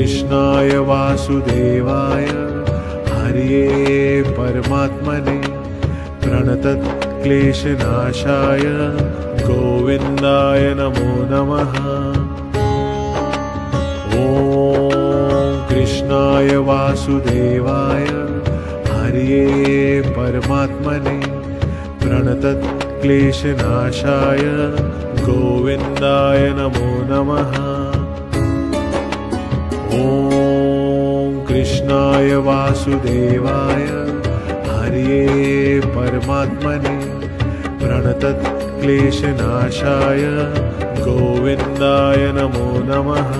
कृष्णाय वासुदेवाय हरये परमात्मने प्रणतक्लेशनाशाय गोविन्दाय नमो नमः। ॐ कृष्णाय वासुदेवाय हरये परमात्मने प्रणतक्लेशनाशाय गोविन्दाय नमो नमः। ॐ कृष्णाय वासुदेवाय हरये परमात्मने प्रणतक्लेशनाशाय गोविन्दाय नमो नमः।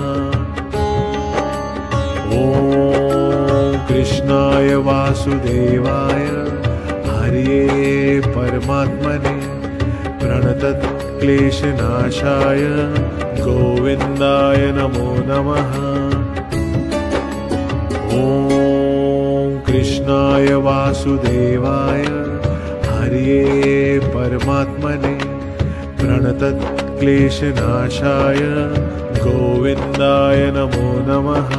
ॐ कृष्णाय वासुदेवाय हरये परमात्मने प्रणतक्लेशनाशाय गोविन्दाय नमो नमः। ॐ कृष्णाय वासुदेवाय हरये परमात्मने प्रणतक्लेशनाशाय गोविन्दाय नमो नमः।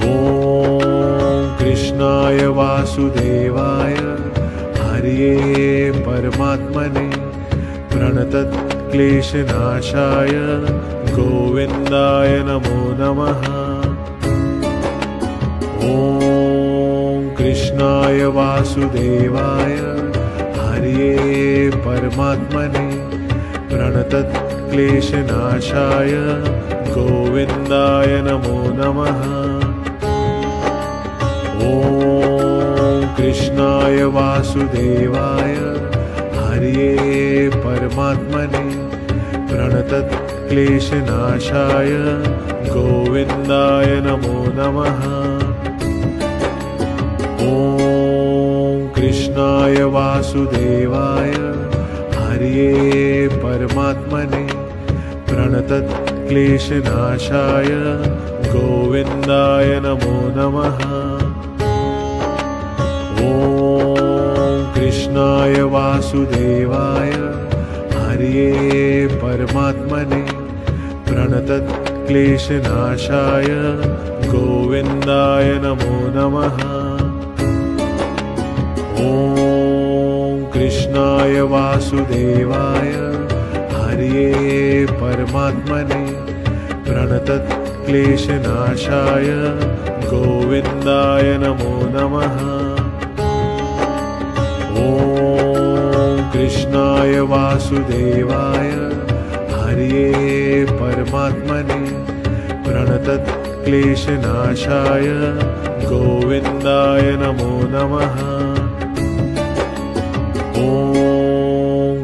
ॐ कृष्णाय वासुदेवाय हरये परमात्मने प्रणतक्लेशनाशाय गोविन्दाय नमो नमः। ॐ कृष्णाय वासुदेवाय हरये परमात्मने प्रणतक्लेशनाशाय गोविन्दाय नमो नमः। ॐ कृष्णाय वासुदेवाय हरये परमात्मने प्रणतक्लेशनाशाय गोविन्दाय नमो नमः। ॐ कृष्णाय वासुदेवाय हरये परमात्मने प्रणतक्लेशनाशाय गोविन्दाय नमो नमः। ॐ कृष्णाय वासुदेवाय हरये परमात्मने प्रणतक्लेशनाशाय गोविन्दाय नमो नमः। ॐ कृष्णाय वासुदेवाय हरये परमात्मने प्रणतक्लेशनाशाय गोविन्दाय नमो नमः। ॐ कृष्णाय वासुदेवाय हरये परमात्मने प्रणतक्लेशनाशाय गोविन्दाय नमो नमः। ॐ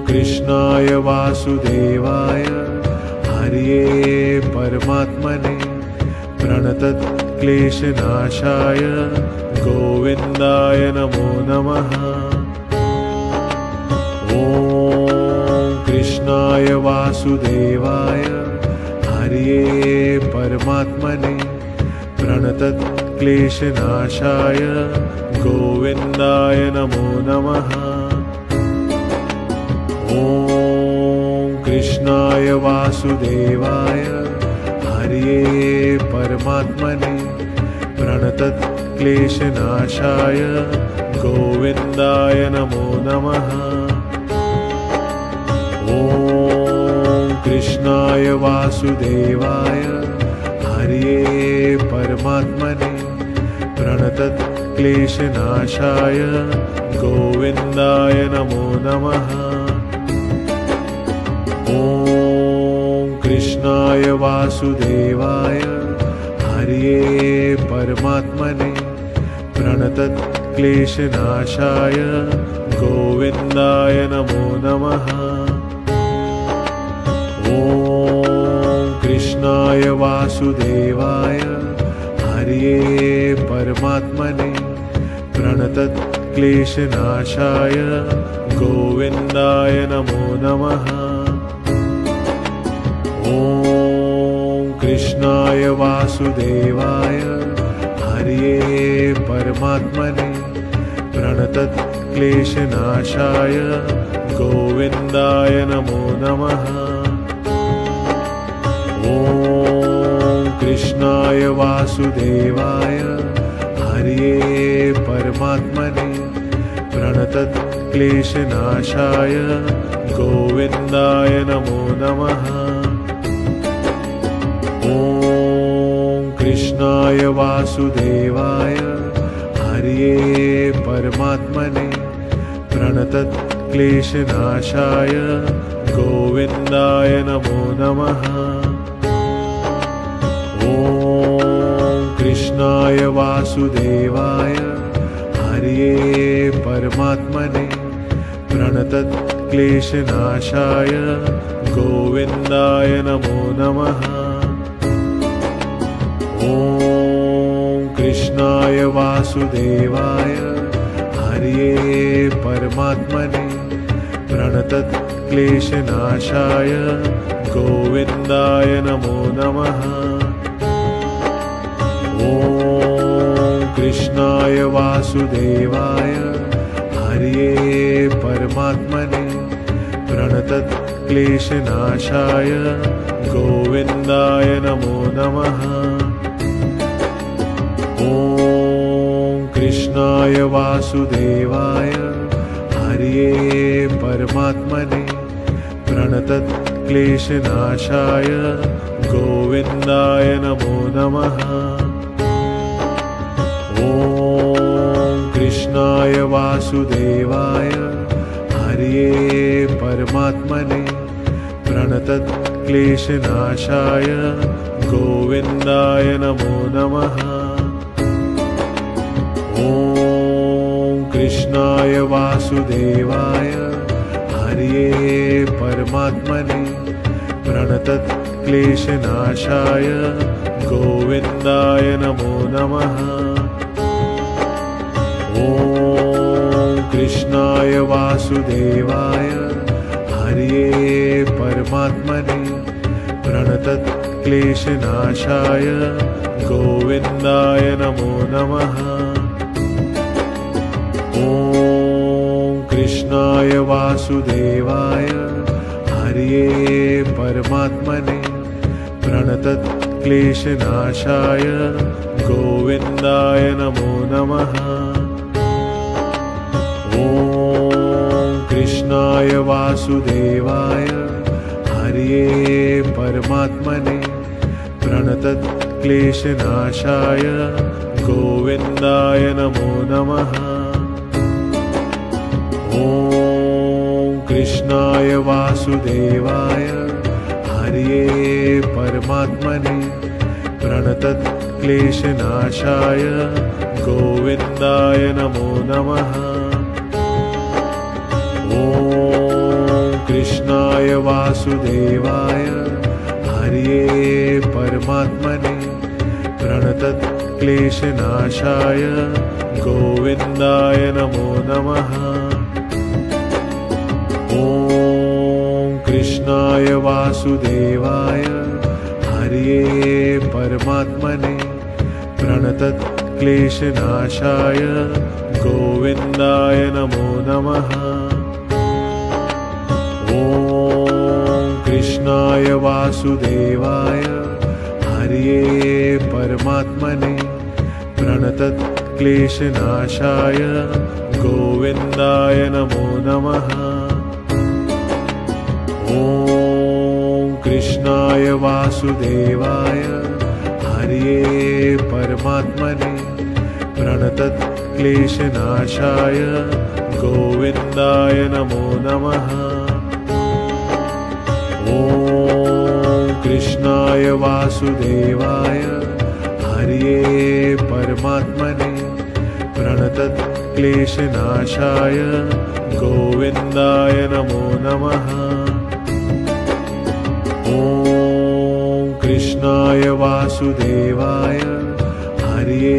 कृष्णाय वासुदेवाय हरये परमात्मने प्रणतक्लेशनाशाय गोविन्दाय नमो नमः। ॐ कृष्णाय वासुदेवाय हरये परमात्मने प्रणतक्लेशनाशाय गोविन्दाय नमो नमः। ॐ कृष्णाय वासुदेवाय हरये परमात्मने प्रणतक्लेशनाशाय गोविन्दाय नमो नमः। ॐ कृष्णाय वासुदेवाय हरये परमात्मने प्रणतक्लेशनाशाय गोविन्दाय नमो नमः। ॐ कृष्णाय वासुदेवाय हरये परमात्मने प्रणतक्लेशनाशाय गोविन्दाय नमो नमः। ॐ कृष्णाय वासुदेवाय हरये परमात्मने प्रणतक्लेशनाशाय गोविन्दाय नमो नमः। ॐ कृष्णाय वासुदेवाय हरये परमात्मने प्रणतक्लेशनाशाय गोविन्दाय नमो नमः। ॐ कृष्णाय वासुदेवाय हरये परमात्मने प्रणतक्लेशनाशाय गोविन्दाय नमो नमः। ॐ कृष्णाय वासुदेवाय हरये परमात्मने प्रणतक्लेशनाशाय गोविन्दाय नमो नमः। ॐ कृष्णाय वासुदेवाय हरये परमात्मने प्रणतक्लेशनाशाय गोविन्दाय नमो नमः। ॐ कृष्णाय वासुदेवाय हरये परमात्मने प्रणतक्लेशनाशाय गोविन्दाय नमो नमः। ॐ कृष्णाय वासुदेवाय हरये परमात्मने प्रणतक्लेशनाशाय गोविन्दाय नमो नमः। ॐ कृष्णाय वासुदेवाय हरये परमात्मने प्रणतक्लेशनाशाय गोविन्दाय नमो नमः। ॐ कृष्णाय वासुदेवाय हरये परमात्मने प्रणतक्लेशनाशाय गोविन्दाय नमो नमः। ॐ कृष्णाय वासुदेवाय हरये परमात्मने प्रणतक्लेशनाशाय गोविन्दाय नमो नमः। ॐ कृष्णाय वासुदेवाय हरये परमात्मने प्रणतक्लेशनाशाय गोविन्दाय नमो नमः। ॐ कृष्णाय वासुदेवाय हरये परमात्मने प्रणतक्लेशनाशाय गोविन्दाय नमो नमः। ॐ कृष्णाय वासुदेवाय हरये परमात्मने प्रणतक्लेशनाशाय गोविन्दाय नमो नमः। ॐ कृष्णाय वासुदेवाय हरये परमात्मने प्रणतक्लेशनाशाय गोविन्दाय नमो नमः। ॐ कृष्णाय वासुदेवाय हरये परमात्मने प्रणतक्लेशनाशाय गोविन्दाय नमो नमः। ॐ कृष्णाय वासुदेवाय हरये परमात्मने प्रणतक्लेशनाशाय गोविन्दाय नमो नमः। ॐ कृष्णाय वासुदेवाय हरये परमात्मने प्रणतक्लेशनाशाय गोविन्दाय नमो नमः। ॐ कृष्णाय वासुदेवाय हरये परमात्मने प्रणतक्लेशनाशाय गोविन्दाय नमो नमः। ॐ कृष्णाय वासुदेवाय हरये परमात्मने प्रणतक्लेशनाशाय गोविन्दाय नमो नमः। ॐ कृष्णाय वासुदेवाय हरये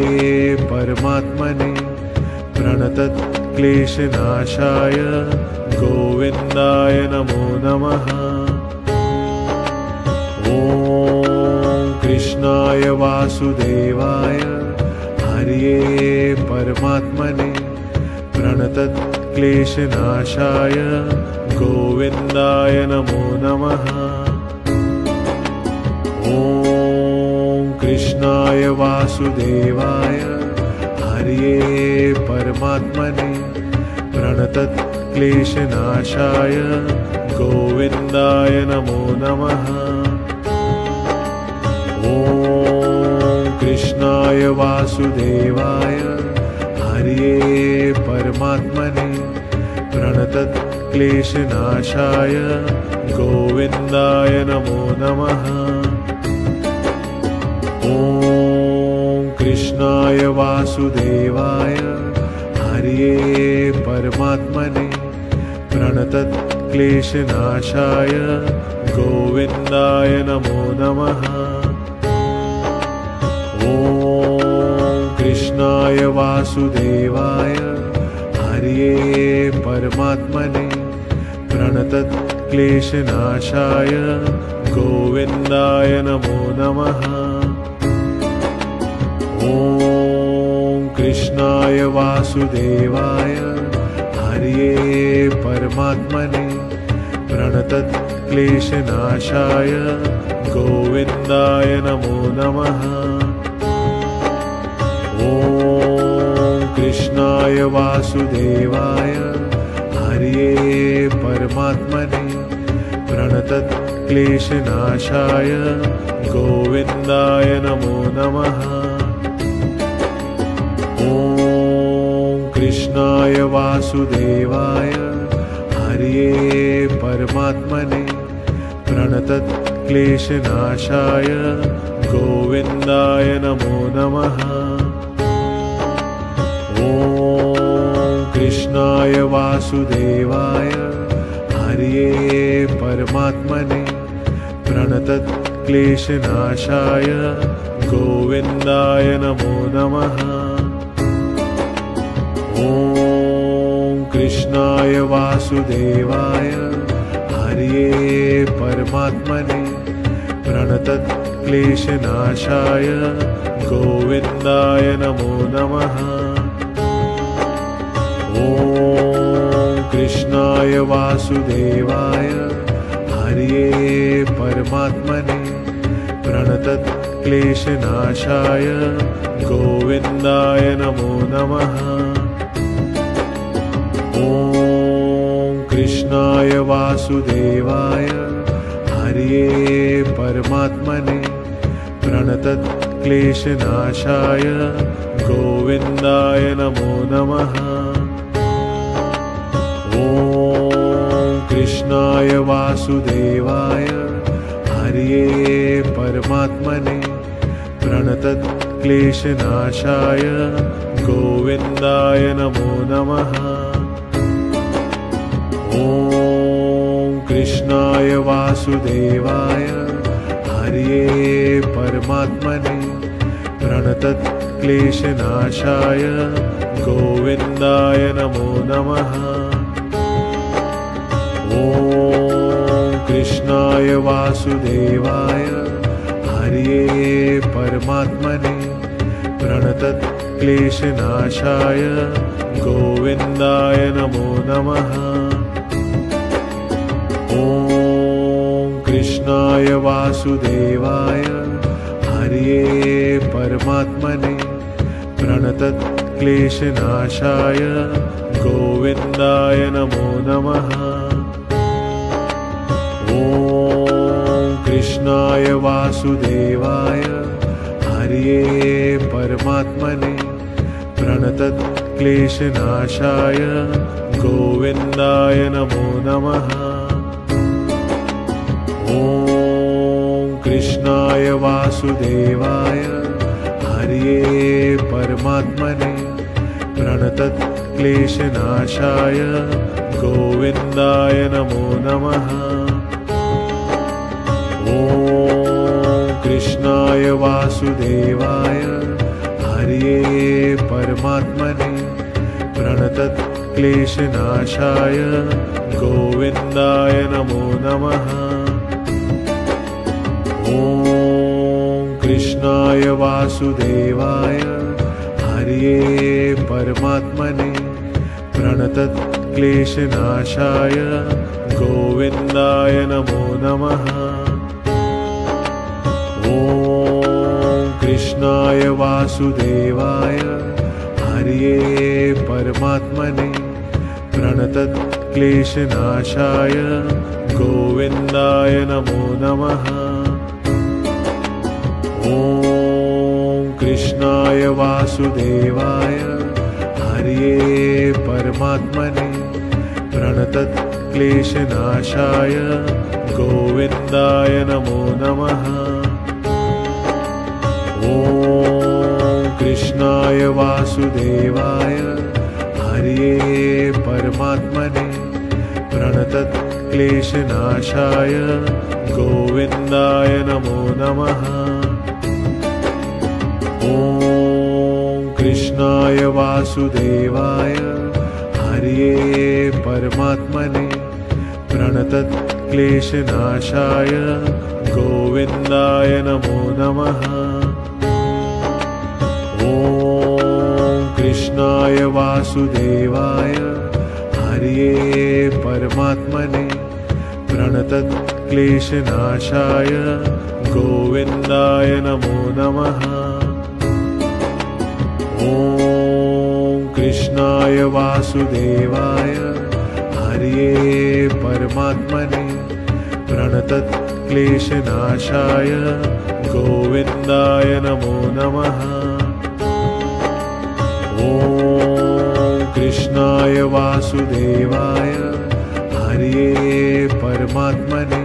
परमात्मने प्रणतक्लेशनाशाय गोविन्दाय नमो नमः। ॐ कृष्णाय वासुदेवाय हरये परमात्मने प्रणतक्लेशनाशाय गोविन्दाय नमो नमः। ॐ कृष्णाय वासुदेवाय हरये परमात्मने प्रणतक्लेशनाशाय गोविन्दाय नमो नमः। ॐ कृष्णाय वासुदेवाय हरये परमात्मने प्रणतक्लेशनाशाय गोविन्दाय नमो नमः। ॐ कृष्णाय वासुदेवाय हरये परमात्मने प्रणतक्लेशनाशाय गोविन्दाय नमो नमः। ॐ कृष्णाय वासुदेवाय हरये परमात्मने प्रणतक्लेशनाशाय गोविन्दाय नमो नमः। ॐ कृष्णाय वासुदेवाय हरये परमात्मने प्रणतक्लेशनाशाय गोविन्दाय नमो नमः। ॐ कृष्णाय वासुदेवाय हरये परमात्मने प्रणतक्लेशनाशाय गोविन्दाय नमो नमः। ॐ कृष्णाय वासुदेवाय हरये परमात्मने प्रणतक्लेशनाशाय गोविन्दाय नमो नमः। ॐ कृष्णाय वासुदेवाय हरये परमात्मने प्रणतक्लेशनाशाय गोविन्दाय नमो नमः। ॐ कृष्णाय वासुदेवाय हरये परमात्मने प्रणतक्लेशनाशाय गोविन्दाय नमो नमः। ॐ कृष्णाय वासुदेवाय हरये परमात्मने प्रणतक्लेशनाशाय गोविन्दाय नमो नमः। ॐ कृष्णाय वासुदेवाय हरये परमात्मने प्रणतक्लेशनाशाय गोविन्दाय नमो नमः। ॐ कृष्णाय वासुदेवाय हरये परमात्मने प्रणतक्लेशनाशाय गोविन्दाय नमो नमः। ॐ कृष्णाय वासुदेवाय हरये परमात्मने प्रणतक्लेशनाशाय गोविन्दाय नमो नमः। ॐ कृष्णाय वासुदेवाय हरये परमात्मने प्रणतक्लेशनाशाय गोविन्दाय नमो नमः। ॐ कृष्णाय वासुदेवाय हरये परमात्मने प्रणतक्लेशनाशाय गोविन्दाय नमो नमः। ॐ कृष्णाय वासुदेवाय हरये परमात्मने प्रणतक्लेशनाशाय गोविन्दाय नमो नमः। ॐ कृष्णाय वासुदेवाय हरये परमात्मने प्रणतक्लेशनाशाय गोविन्दाय नमो नमः। ॐ कृष्णाय वासुदेवाय हरये परमात्मने प्रणतक्लेशनाशाय गोविन्दाय नमो नमः। ॐ कृष्णाय वासुदेवाय हरये परमात्मने प्रणतक्लेशनाशाय गोविन्दाय नमो नमः। ॐ कृष्णाय वासुदेवाय हरये परमात्मने प्रणतक्लेशनाशाय गोविन्दाय नमो नमः। ॐ कृष्णाय वासुदेवाय हरये परमात्मने प्रणतक्लेशनाशाय गोविन्दाय नमो नमः। ॐ कृष्णाय वासुदेवाय हरये परमात्मने प्रणतक्लेशनाशाय गोविन्दाय नमो नमः। ॐ कृष्णाय वासुदेवाय हरये परमात्मने प्रणतक्लेशनाशाय गोविन्दाय नमो नमः। ॐ कृष्णाय वासुदेवाय हरये परमात्मने प्रणतक्लेशनाशाय गोविन्दाय नमो नमः। ॐ कृष्णाय वासुदेवाय हरये परमात्मने प्रणतक्लेशनाशाय गोविन्दाय नमो नमः। ॐ कृष्णाय वासुदेवाय हरये परमात्मने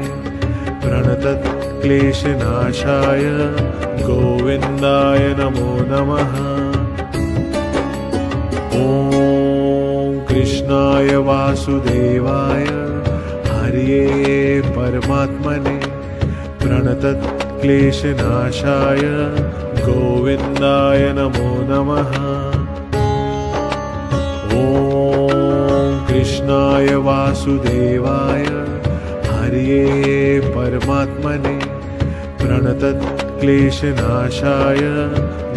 प्रणतक्लेशनाशाय गोविन्दाय नमो नमः। ॐ कृष्णाय वासुदेवाय हरये परमात्मने प्रणतक्लेशनाशाय गोविन्दाय नमो नमः। ॐ कृष्णाय वासुदेवाय हरये परमात्मने प्रणतक्लेशनाशाय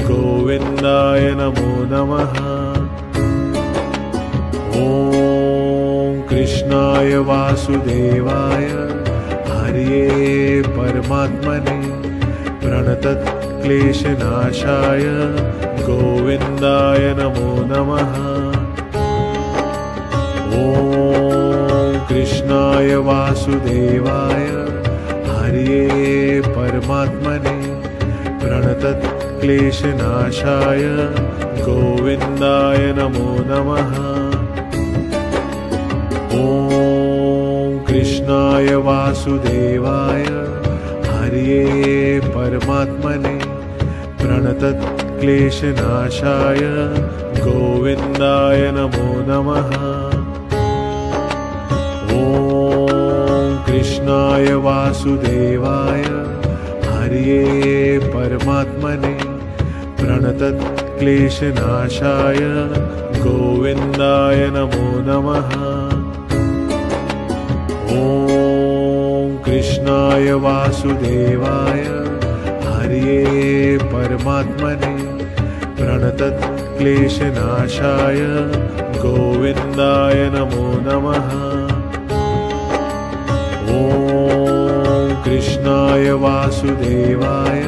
गोविन्दाय नमो नमः। ॐ कृष्णाय वासुदेवाय हरये परमात्मने प्रणतक्लेशनाशाय गोविन्दाय नमो नमः। ॐ कृष्णाय वासुदेवाय हरये परमात्मने प्रणतक्लेशनाशाय गोविन्दाय नमो नमः। ॐ कृष्णाय वासुदेवाय हरये परमात्मने प्रणतक्लेशनाशाय गोविन्दाय नमो नमः। ॐ कृष्णाय वासुदेवाय हरये परमात्मने प्रणतक्लेशनाशाय गोविन्दाय नमो नमः। ॐ कृष्णाय वासुदेवाय हरये परमात्मने प्रणतक्लेशनाशाय गोविन्दाय नमो नमः। ॐ कृष्णाय वासुदेवाय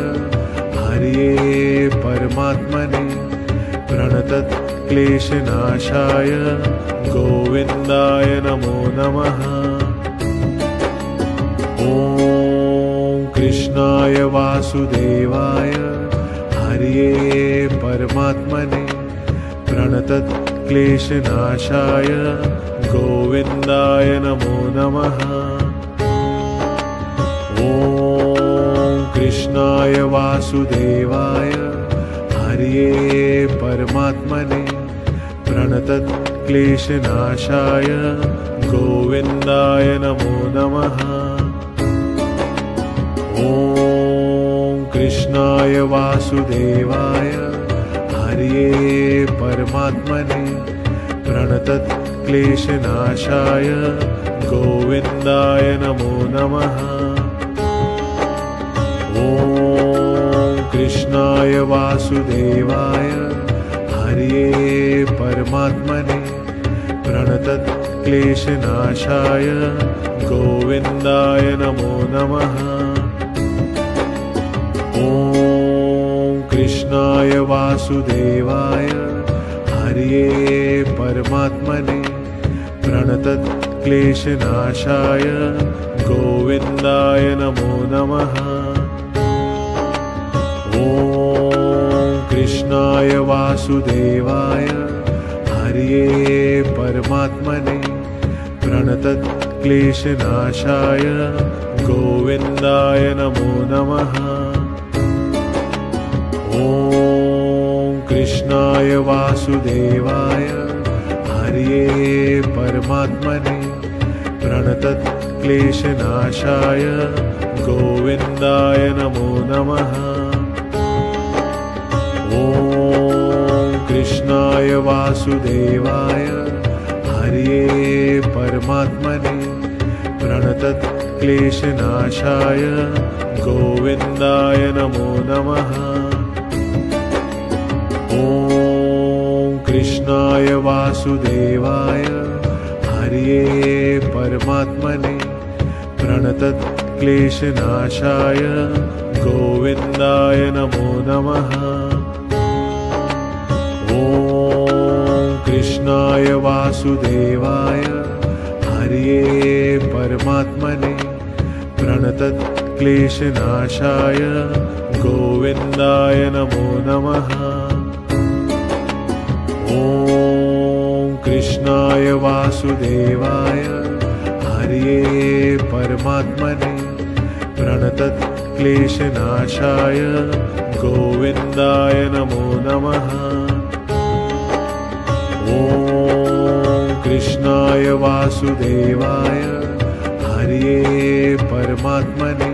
हरये परमात्मने प्रणतक्लेशनाशाय गोविन्दाय नमो नमः। ॐ कृष्णाय वासुदेवाय हरये परमात्मने प्रणतक्लेशनाशाय गोविन्दाय नमो नमः। ॐ कृष्णाय वासुदेवाय हरये परमात्मने प्रणतक्लेशनाशाय गोविन्दाय नमो नमः। ॐ कृष्णाय वासुदेवाय हरये परमात्मने प्रणतक्लेशनाशाय गोविन्दाय नमो नमः। ॐ कृष्णाय वासुदेवाय हरये परमात्मने प्रणतक्लेशनाशाय गोविन्दाय नमो नमः। ॐ कृष्णाय वासुदेवाय हरये परमात्मने प्रणतक्लेशनाशाय गोविन्दाय नमो नमः। ॐ कृष्णाय वासुदेवाय हरये परमात्मने प्रणतक्लेशनाशाय गोविन्दाय नमो नमः। ॐ कृष्णाय वासुदेवाय हरये परमात्मने प्रणतक्लेशनाशाय गोविन्दाय नमो नमः। ॐ कृष्णाय वासुदेवाय हरये परमात्मने प्रणतक्लेशनाशाय गोविन्दाय नमो नमः। ॐ कृष्णाय वासुदेवाय हरये परमात्मने प्रणतक्लेशनाशाय गोविन्दाय नमो नमः। ॐ कृष्णाय वासुदेवाय हरये परमात्मने प्रणतक्लेशनाशाय गोविन्दाय नमो नमः। ॐ कृष्णाय वासुदेवाय हरये परमात्मने प्रणतक्लेशनाशाय गोविन्दाय नमो नमः। ॐ कृष्णाय वासुदेवाय हरये परमात्मने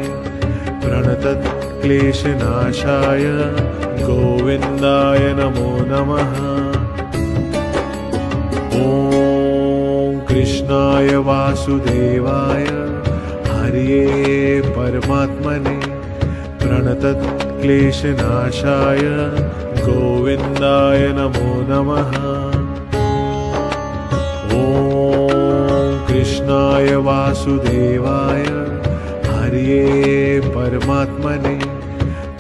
प्रणतक्लेशनाशाय गोविन्दाय नमो नमः। ॐ कृष्णाय वासुदेवाय हरये परमात्मने प्रणतक्लेशनाशाय गोविन्दाय नमो नमः। ॐ कृष्णाय वासुदेवाय हरये परमात्मने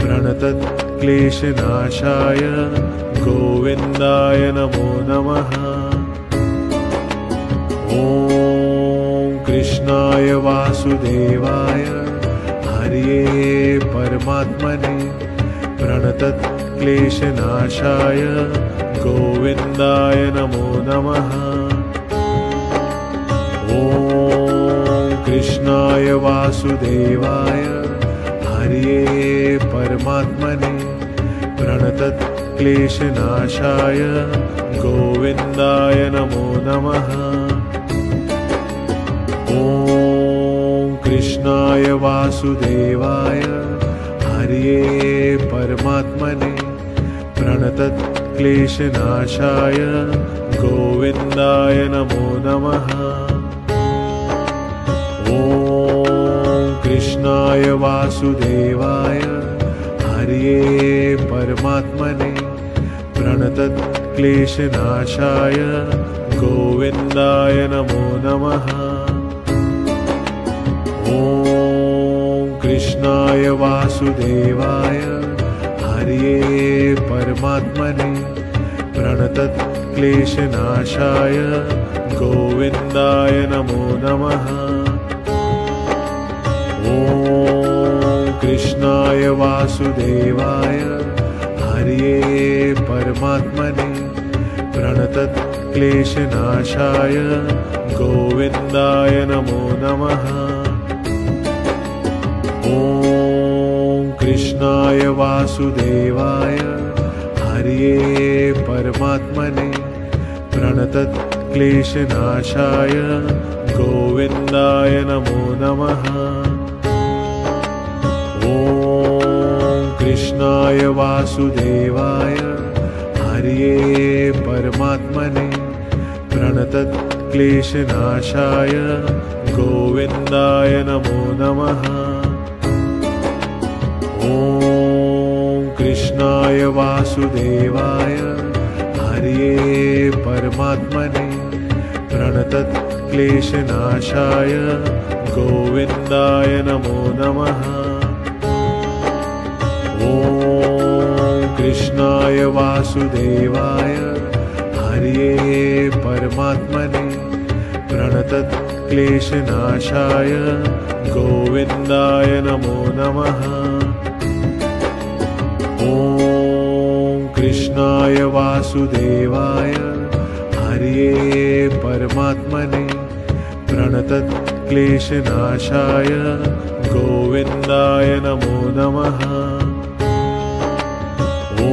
प्रणतक्लेशनाशाय गोविन्दाय नमो नमः। ॐ कृष्णाय वासुदेवाय हरये परमात्मने प्रणतक्लेशनाशाय गोविन्दाय नमो नमः। ॐ कृष्णाय वासुदेवाय हरये परमात्मने प्रणतक्लेशनाशाय गोविन्दाय नमो नमः। ॐ कृष्णाय वासुदेवाय हरये परमात्मने प्रणतक्लेशनाशाय गोविन्दाय नमो नमः। ॐ कृष्णाय वासुदेवाय हरये परमात्मने प्रणतक्लेशनाशाय गोविन्दाय नमो नमः। ॐ कृष्णाय वासुदेवाय हरये परमात्मने प्रणतक्लेशनाशाय गोविन्दाय नमो नमः। ॐ कृष्णाय वासुदेवाय हरये परमात्मने प्रणतक्लेशनाशाय गोविन्दाय नमो नमः। ॐ कृष्णाय वासुदेवाय हरये परमात्मने प्रणतक्लेशनाशाय गोविन्दाय नमो नमः। ॐ कृष्णाय वासुदेवाय हरये परमात्मने प्रणतक्लेशनाशाय गोविन्दाय नमो नमः। ॐ कृष्णाय वासुदेवाय हरये परमात्मने प्रणतक्लेशनाशाय गोविन्दाय नमो नमः। ॐ कृष्णाय वासुदेवाय हरये परमात्मने प्रणतक्लेशनाशाय गोविन्दाय नमो नमः। ॐ कृष्णाय वासुदेवाय हरये परमात्मने प्रणतक्लेशनाशाय गोविन्दाय नमो नमः। ॐ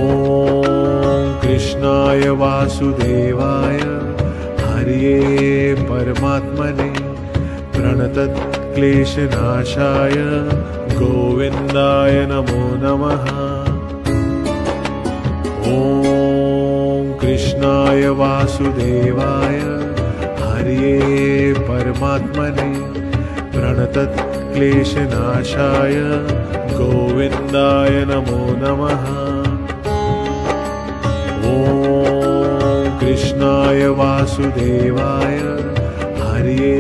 कृष्णाय वासुदेवाय हरये परमात्मने प्रणतक्लेशनाशाय गोविन्दाय नमो नमः। ॐ कृष्णाय वासुदेवाय हरये परमात्मने प्रणतक्लेशनाशाय गोविन्दाय नमो नमः। ॐ कृष्णाय वासुदेवाय हरये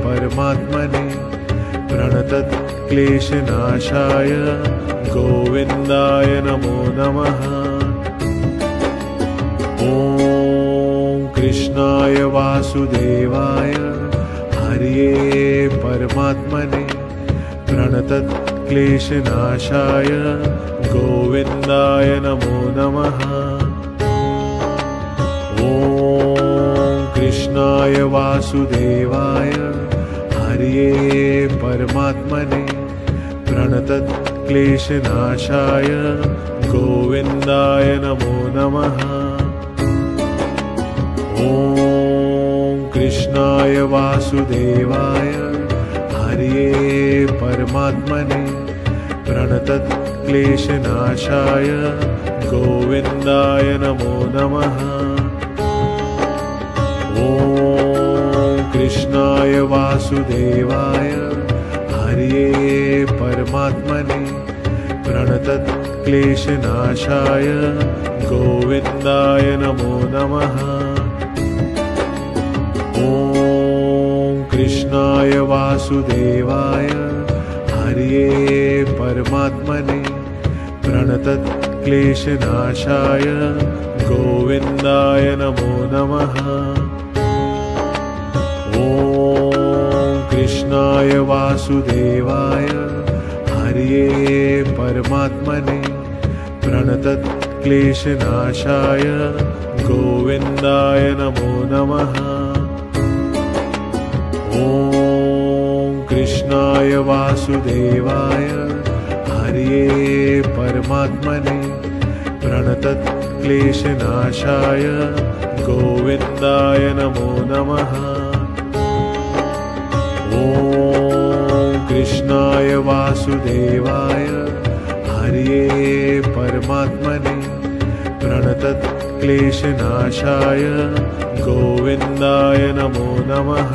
परमात्मने प्रणतक्लेशनाशाय गोविन्दाय नमो नमः। ॐ कृष्णाय वासुदेवाय हरये परमात्मने प्रणतक्लेशनाशाय गोविन्दाय नमो नमः। ॐ कृष्णाय वासुदेवाय हरये परमात्मने प्रणतक्लेशनाशाय गोविन्दाय नमो नमः। ॐ कृष्णाय वासुदेवाय हरये परमात्मने प्रणतक्लेशनाशाय गोविन्दाय नमो नमः। ॐ कृष्णाय वासुदेवाय हरये परमात्मने प्रणतक्लेशनाशाय गोविन्दाय नमो नमः। ॐ कृष्णाय वासुदेवाय हरये परमात्मने प्रणतक्लेशनाशाय गोविन्दाय नमो नमः। ॐ कृष्णाय वासुदेवाय हरये परमात्मने प्रणतक्लेशनाशाय गोविन्दाय नमो नमः। ॐ कृष्णाय वासुदेवाय हरये परमात्मने प्रणतक्लेशनाशाय गोविन्दाय नमो नमः। ॐ कृष्णाय वासुदेवाय हरये परमात्मने प्रणतक्लेशनाशाय गोविन्दाय नमो नमः।